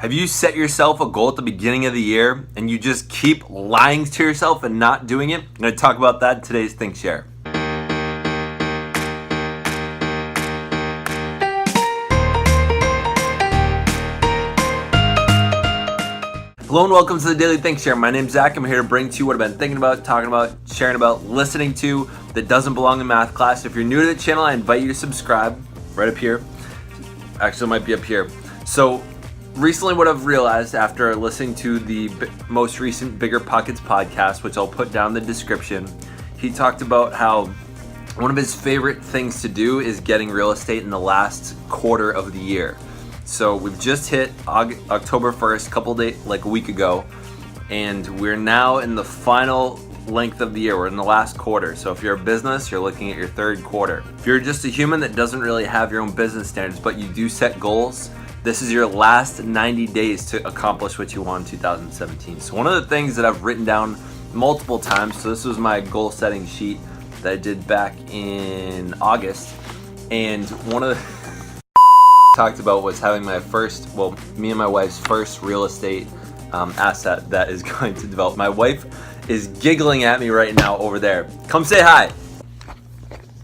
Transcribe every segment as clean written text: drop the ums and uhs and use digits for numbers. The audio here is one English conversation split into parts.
Have you set yourself a goal at the beginning of the year and you just keep lying to yourself and not doing it? I'm going to talk about that in today's Think Share. Hello and welcome to the Daily Think Share. My name's Zach. I'm here to bring to you what I've been thinking about, talking about, sharing about, listening to that doesn't belong in math class. If you're new to the channel, I invite you to subscribe right up here. Actually, it might be up here. So recently what I've realized after listening to the most recent Bigger Pockets podcast, which I'll put down in the description, he talked about how one of his favorite things to do is getting real estate in the last quarter of the year. So we've just hit October 1st, a week ago, and we're now in the final length of the year. We're in the last quarter. So if you're a business, you're looking at your third quarter. If you're just a human that doesn't really have your own business standards, but you do set goals, this is your last 90 days to accomplish what you want in 2017. So one of the things that I've written down multiple times, so this was my goal setting sheet that I did back in August, and one of the talked about was having me and my wife's first real estate asset that is going to develop. My wife is giggling at me right now over there. Come say hi.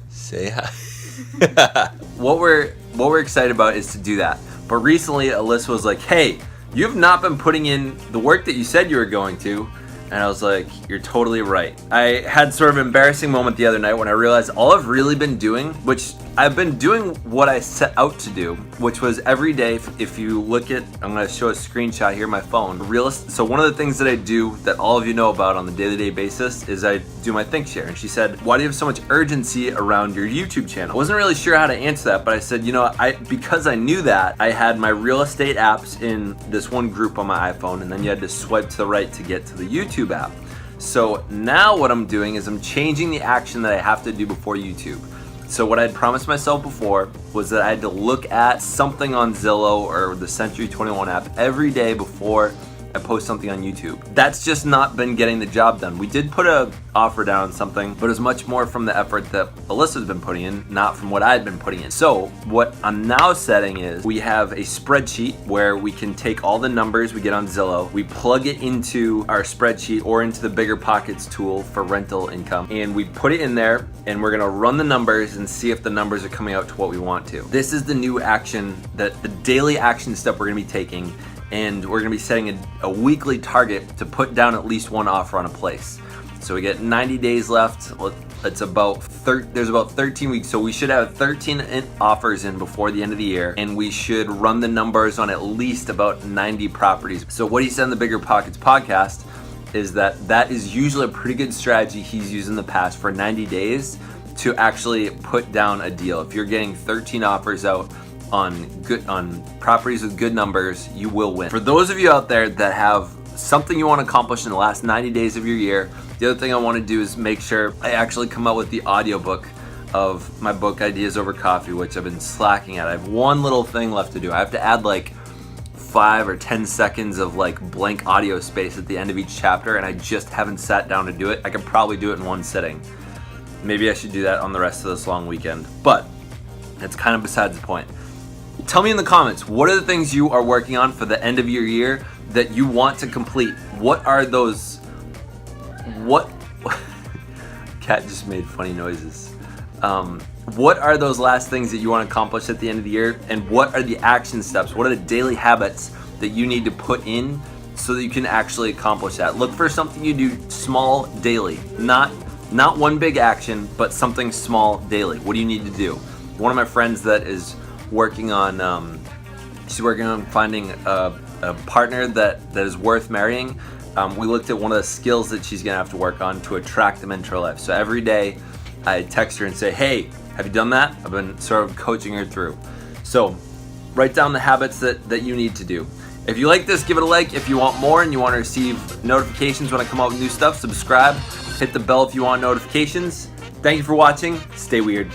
Say hi. What we're excited about is to do that. But recently Alyssa was like, hey, you've not been putting in the work that you said you were going to. And I was like, you're totally right. I had sort of an embarrassing moment the other night when I realized all I've really been doing, which I've been doing what I set out to do, which was every day, if you look at, I'm going to show a screenshot here on my phone. So one of the things that I do that all of you know about on the day-to-day basis is I do my Think Share. And she said, why do you have so much urgency around your YouTube channel? I wasn't really sure how to answer that, but I said, because I knew that, I had my real estate apps in this one group on my iPhone, and then you had to swipe to the right to get to the YouTube app. So now what I'm doing is I'm changing the action that I have to do before YouTube. So what I'd promised myself before was that I had to look at something on Zillow or the Century 21 app every day before I post something on YouTube. That's just not been getting the job done. We did put an offer down on something, but it was much more from the effort that Alyssa's been putting in, not from what I'd been putting in. So what I'm now setting is we have a spreadsheet where we can take all the numbers we get on Zillow, we plug it into our spreadsheet or into the Bigger Pockets tool for rental income, and we put it in there, and we're gonna run the numbers and see if the numbers are coming out to what we want to. This is the new action, the daily action step we're gonna be taking, and we're gonna be setting a weekly target to put down at least one offer on a place. So we get 90 days left. It's there's about 13 weeks, so we should have 13 offers in before the end of the year, and we should run the numbers on at least about 90 properties. So what he said in the Bigger Pockets podcast is that is usually a pretty good strategy he's used in the past for 90 days to actually put down a deal. If you're getting 13 offers out on properties with good numbers, you will win. For those of you out there that have something you want to accomplish in the last 90 days of your year, the other thing I want to do is make sure I actually come out with the audiobook of my book Ideas Over Coffee, which I've been slacking at. I have one little thing left to do. I have to add 5 or 10 seconds of blank audio space at the end of each chapter, and I just haven't sat down to do it. I could probably do it in one sitting. Maybe I should do that on the rest of this long weekend, but it's kind of besides the point. Tell me in the comments, what are the things you are working on for the end of your year that you want to complete? What are those? Cat just made funny noises. What are those last things that you want to accomplish at the end of the year? And what are the action steps? What are the daily habits that you need to put in so that you can actually accomplish that? Look for something you do small daily, not one big action, but something small daily. What do you need to do? One of my friends that is working on finding a partner that is worth marrying. We looked at one of the skills that she's gonna have to work on to attract them into her life. So every day I text her and say, hey, have you done that? I've been sort of coaching her through. So write down the habits that you need to do. If you like this, give it a like. If you want more and you want to receive notifications when I come out with new stuff, subscribe. Hit the bell if you want notifications. Thank you for watching. Stay weird.